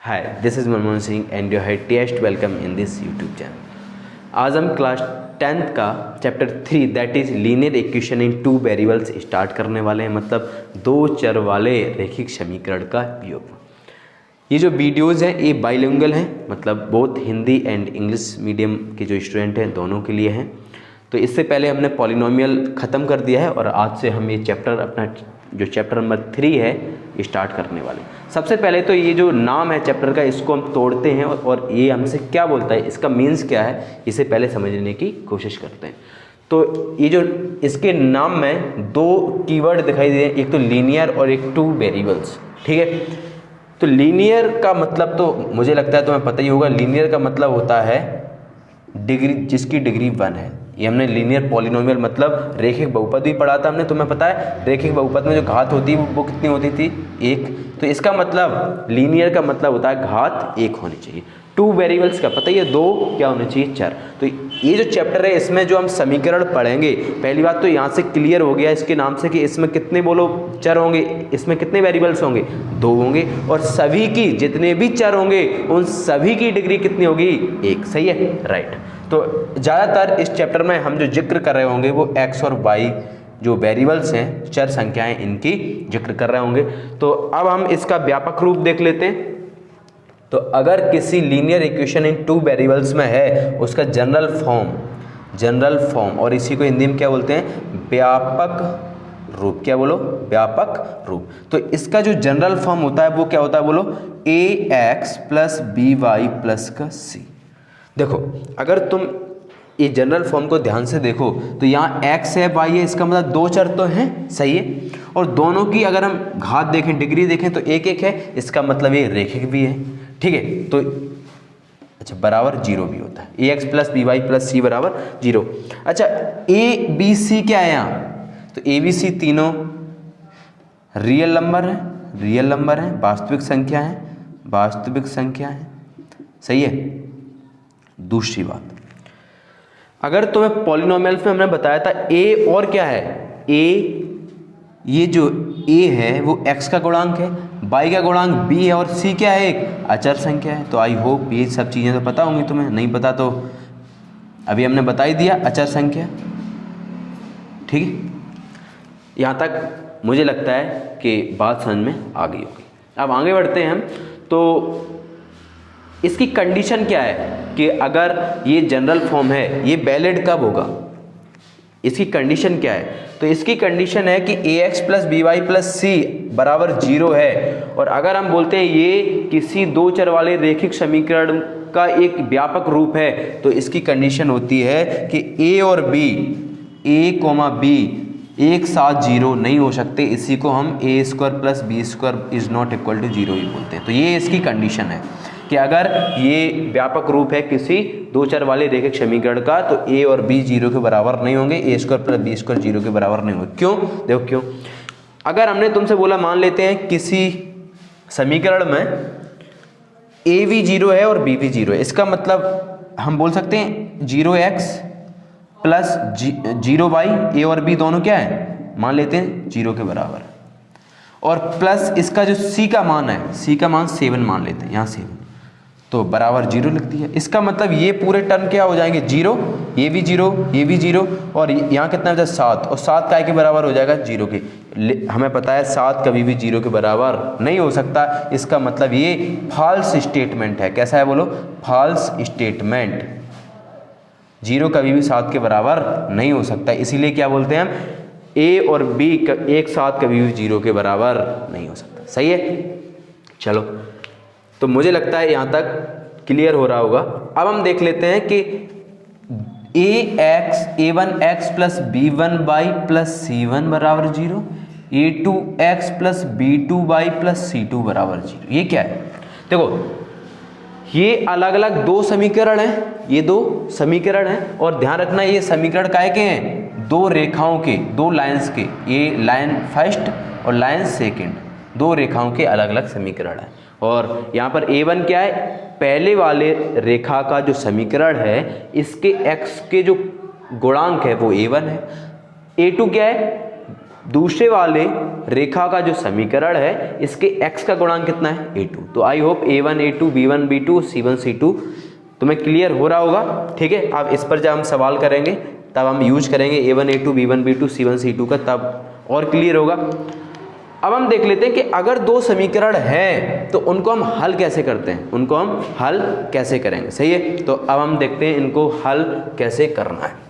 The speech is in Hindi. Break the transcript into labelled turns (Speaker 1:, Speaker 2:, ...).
Speaker 1: Hi, this is Manmohan Singh and your test welcome in this YouTube channel. आज हम क्लास 10th का chapter 3 that is linear equation in two variables start करने वाले हैं, मतलब दो चर वाले रैखिक समीकरण का उपयोग। ये जो वीडियोज़ हैं ये बाइलिंगुअल हैं, मतलब बहुत हिंदी एंड इंग्लिश मीडियम के जो स्टूडेंट हैं दोनों के लिए हैं। तो इससे पहले हमने पॉलिनोमियल ख़त्म कर दिया है और आज से हम ये चैप्टर अपना जो चैप्टर नंबर 3 है स्टार्ट करने वाले। सबसे पहले तो ये जो नाम है चैप्टर का इसको हम तोड़ते हैं और ये हमसे क्या बोलता है, इसका मीन्स क्या है, इसे पहले समझने की कोशिश करते हैं। तो ये जो इसके नाम में दो कीवर्ड दिखाई दे रहे हैं, एक तो लीनियर और एक टू वेरिएबल्स। ठीक है, तो लीनियर का मतलब तो मुझे लगता है तुम्हें पता ही होगा। लीनियर का मतलब होता है डिग्री, जिसकी डिग्री 1 है। ये हमने लीनियर पॉलिनोमियल मतलब रेखिक बहुपद भी पढ़ा था हमने, तुम्हें पता है रेखिक बहुपद में जो घात होती है वो कितनी होती थी, 1। तो इसका मतलब लीनियर का मतलब होता है घात 1 होनी चाहिए। टू वेरिएबल्स का पता ही है, दो क्या होने चाहिए, चर। तो ये जो चैप्टर है इसमें जो हम समीकरण पढ़ेंगे, पहली बात तो यहाँ से क्लियर हो गया इसके नाम से कि इसमें कितने बोलो चर होंगे, इसमें कितने वेरिएबल्स होंगे, 2 होंगे। और सभी की जितने भी चर होंगे उन सभी की डिग्री कितनी होगी, 1। सही है, राइट। तो ज़्यादातर इस चैप्टर में हम जो जिक्र कर रहे होंगे वो x और y जो वेरिएबल्स हैं, चर संख्याएं, इनकी जिक्र कर रहे होंगे। तो अब हम इसका व्यापक रूप देख लेते हैं। तो अगर किसी linear equation in two variables में है उसका जनरल फॉर्म, और इसी को हिंदी में क्या बोलते हैं, व्यापक रूप। क्या बोलो, व्यापक रूप। तो इसका जो जनरल फॉर्म होता है वो क्या होता है बोलो, ax प्लस by प्लस का c। देखो अगर तुम ये जनरल फॉर्म को ध्यान से देखो तो यहाँ x है, y है, इसका मतलब दो चर तो हैं, सही है। और दोनों की अगर हम घात देखें, डिग्री देखें तो 1 है, इसका मतलब ये रेखिक भी है। ठीक है, तो अच्छा बराबर 0 भी होता है, ax plus by plus c बराबर 0। अच्छा a b c क्या है यहाँ, तो a b c तीनों रियल नंबर है, वास्तविक संख्या है, सही है। दूसरी बात, अगर तुम्हें पॉलिनोमियल में हमने बताया था a और क्या है, a, ये जो a है वो x का गुणांक है, y का गुणांक b है, और c क्या है, एक अचर संख्या है। तो आई होप ये सब चीज़ें तो पता होंगी तुम्हें, नहीं पता तो अभी हमने बता ही दिया, अचर संख्या। ठीक है, यहाँ तक मुझे लगता है कि बात समझ में आ गई होगी। अब आगे बढ़ते हैं हम। तो इसकी कंडीशन क्या है कि अगर ये जनरल फॉर्म है ये वैलिड कब होगा, इसकी कंडीशन क्या है, तो इसकी कंडीशन है कि ax plus by plus c बराबर 0 है। और अगर हम बोलते हैं ये किसी दो चर वाले रैखिक समीकरण का एक व्यापक रूप है तो इसकी कंडीशन होती है कि a और b, एक साथ 0 नहीं हो सकते। इसी को हम a² plus b² is not equal to 0 ही बोलते हैं। तो ये इसकी कंडीशन है कि अगर ये व्यापक रूप है किसी दो चर वाले रैखिक समीकरण का तो a और b 0 के बराबर नहीं होंगे, a² प्लस b² 0 के बराबर नहीं होंगे। क्यों, देखो क्यों। अगर हमने तुमसे बोला, मान लेते हैं किसी समीकरण में a भी 0 है और b भी 0 है, इसका मतलब हम बोल सकते हैं 0x प्लस 0y, a और b दोनों क्या है, मान लेते हैं 0 के बराबर, और प्लस इसका जो c का मान है, c का मान 7 मान लेते हैं, यहाँ 7, तो बराबर 0 लिख दिया। इसका मतलब ये पूरे टर्म क्या हो जाएंगे, 0, ये भी 0, ये भी 0, और यहाँ कितना बचा 7, और 7 काय के बराबर हो जाएगा 0 के। हमें पता है 7 कभी भी 0 के बराबर नहीं हो सकता। इसका मतलब ये फॉल्स स्टेटमेंट है। कैसा है बोलो, फॉल्स स्टेटमेंट। 0 कभी भी 7 के बराबर नहीं हो सकता, इसीलिए क्या बोलते हैं हम, a और b एक साथ कभी भी 0 के बराबर नहीं हो सकता। सही है, चलो तो मुझे लगता है यहाँ तक क्लियर हो रहा होगा। अब हम देख लेते हैं कि a1x plus b1y plus c1 बराबर 0, a2x plus b2y plus c2 बराबर 0। ये क्या है, देखो ये अलग अलग दो समीकरण हैं, ये दो समीकरण हैं, और ध्यान रखना ये समीकरण काय के हैं, दो रेखाओं के, दो लाइंस के। ये लाइन फर्स्ट और लाइन सेकंड, दो रेखाओं के अलग अलग समीकरण हैं। और यहाँ पर a1 क्या है, पहले वाले रेखा का जो समीकरण है इसके x के जो गुणांक है वो a1 है। a2 क्या है, दूसरे वाले रेखा का जो समीकरण है इसके x का गुणांक कितना है a2। तो I hope a1 a2 b1 b2 c1 c2 तुम्हें क्लियर हो रहा होगा। ठीक है, अब इस पर जब हम सवाल करेंगे तब हम यूज करेंगे a1 a2 b1 b2 c1 c2 का, तब और क्लियर होगा। अब हम देख लेते हैं कि अगर दो समीकरण हैं तो उनको हम हल कैसे करते हैं, उनको हम हल कैसे करेंगे। सही है, तो अब हम देखते हैं इनको हल कैसे करना है।